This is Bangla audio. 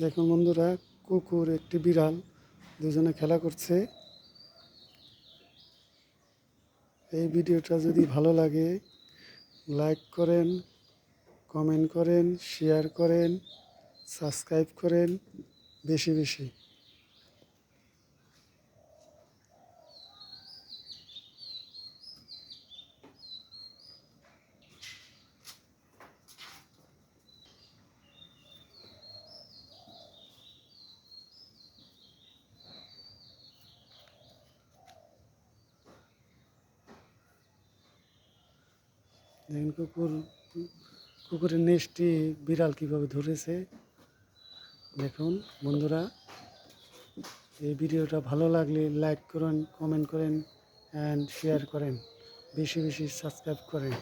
দেখুন বন্ধুরা, কুকুর একটি বিড়াল দুজনে খেলা করছে। এই ভিডিওটা যদি ভালো লাগে লাইক করেন, কমেন্ট করেন, শেয়ার করেন, সাবস্ক্রাইব করেন বেশি বেশি। দেখুন কুকুরের নেজটি বিড়াল কিভাবে ধরেছে। দেখুন বন্ধুরা, এই ভিডিওটা ভালো লাগলে লাইক করেন, কমেন্ট করেন অ্যান্ড শেয়ার করেন, বেশি বেশি সাবস্ক্রাইব করেন।